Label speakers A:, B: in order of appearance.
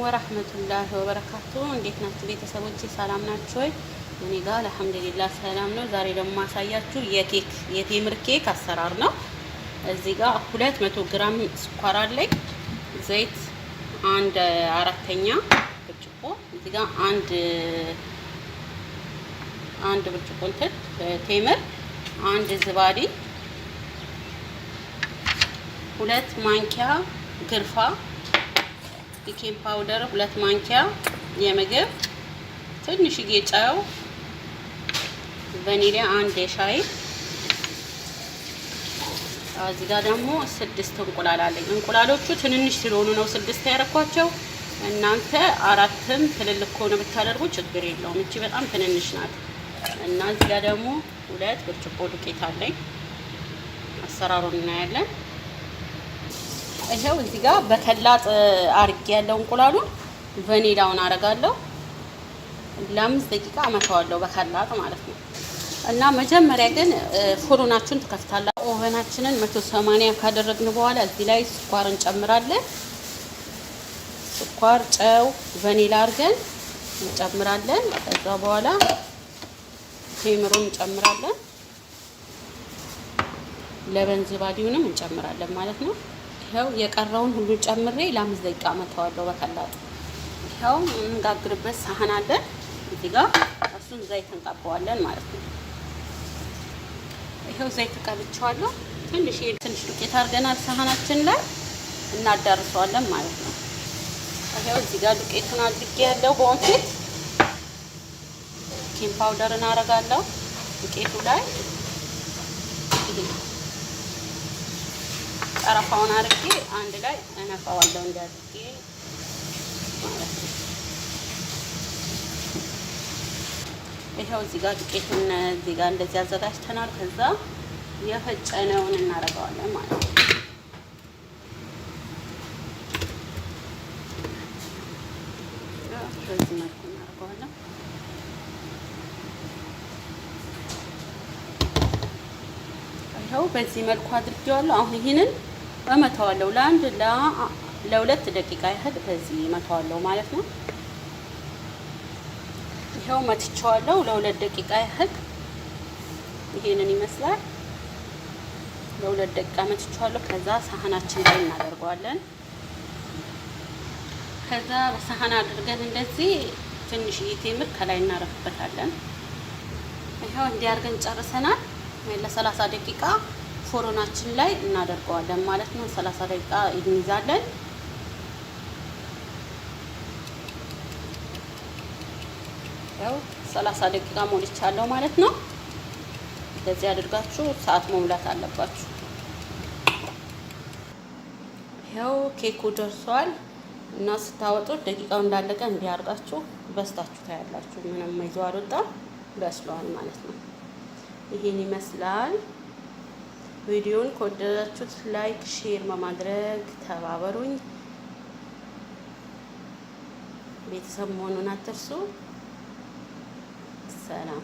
A: ወራህመቱላሂ ወበረካቱ። እንዴት ናችሁ ቤተሰቦቼ? ሰላም ናችሁ ወይ? እኔ ጋር አልሐምዱሊላህ ሰላም ነው። ዛሬ ደግሞ ማሳያችሁ የቴምር ኬክ አሰራር ነው። እዚህ ጋር 200 ግራም ስኳር አለኝ። ዘይት አንድ አራተኛ ብርጭቆ፣ እዚህ ጋር አንድ ብርጭቆ ቴምር፣ አንድ ዝባዲ፣ 2 ማንኪያ ግርፋ፣ ቤኪንግ ፓውደር 2 ማንኪያ የምግብ፣ ትንሽዬ ጨው፣ ቫኒላ 1 የሻይ። እዚህ ጋር ደግሞ 6 እንቁላል አለኝ። እንቁላሎቹ ትንንሽ ስለሆኑ ነው 6 ያደረኳቸው። እናንተ 4ም ትልልቅ ከሆነ ብታደርጉ ችግር የለውም። እቺ በጣም ትንንሽ ናት። እና እዚህ ጋር ደግሞ 2 ብርጭቆ ዱቄት አለኝ። አሰራሩን እናያለን። ይሄው እዚህ ጋር በከላጥ አርጌ ያለው እንቁላሉን ቫኒላውን አረጋለሁ። ለ5 ደቂቃ አመታዋለሁ በከላጥ ማለት ነው። እና መጀመሪያ ግን ፎርናችሁን ትከፍታላችሁ። ኦቨናችንን 180 ካደረግን በኋላ እዚህ ላይ ስኳር እንጨምራለን። ስኳር፣ ጨው፣ ቫኒላ አርገን እንጨምራለን። ከዛ በኋላ ቴምሩን እንጨምራለን። ለበን ዝባዲውንም እንጨምራለን ማለት ነው። ይሄው የቀረውን ሁሉ ጨምሬ ለ5 ደቂቃ አመታዋለሁ በከላጥ። ይሄው እንጋግርበት ሳህን አለን እዚህ ጋር፣ እሱን ዘይት እንቀባዋለን ማለት ነው። ይሄው ዘይት ቀብቻለሁ። ትንሽ ዱቄት አድርገናል ሳህናችን ላይ እናዳርሰዋለን ማለት ነው። ይሄው እዚህ ጋር ዱቄቱን አድርጌ ያለው በወንፊት ቤኪንግ ፓውደርን አረጋለሁ ዱቄቱ ላይ። ቀረፋውን አድርጌ አንድ ላይ እነፋዋለሁ እንዲያድርጌ ማለት ነው። ይሄው እዚህ ጋር ዱቄቱን እዚህ ጋር እንደዚህ አዘጋጅተናል። ከዛ የፈጨነውን እናደርገዋለን ማለት ነው። በዚህ መልኩ እናደርገዋለን። ይሄው በዚህ መልኩ አድርጌዋለሁ። አሁን ይሄንን እመታዋለሁ ለ2 ደቂቃ ያህል በዚህ እመታዋለሁ ማለት ነው። ይሄው መትቼዋለሁ ለ2 ደቂቃ ያህል። ይሄንን ይመስላል። ለ2 ደቂቃ መትቼዋለሁ። ከዛ ሳህናችን ላይ እናደርገዋለን። ከዛ በሳህን አድርገን እንደዚህ ትንሽ ቴምር ከላይ እናረፍበታለን። ይሄው እንዲያርገን ጨርሰናል። ለ30 ደቂቃ ፎርናችን ላይ እናደርገዋለን ማለት ነው። 30 ደቂቃ እንይዛለን። ያው 30 ደቂቃ ሞልቻለሁ ማለት ነው። እንደዚህ አድርጋችሁ ሰዓት መሙላት አለባችሁ። ያው ኬኩ ደርሷል እና ስታወጡት ደቂቃው እንዳለቀ እንዲያርጋችሁ በስታችሁ ታያላችሁ። ምንም ይዞ አልወጣም፣ በስሏል ማለት ነው። ይሄን ይመስላል። ቪዲዮን ከወደዳችሁት ላይክ፣ ሼር በማድረግ ተባበሩኝ። ቤተሰብ መሆኑን አትርሱ። ሰላም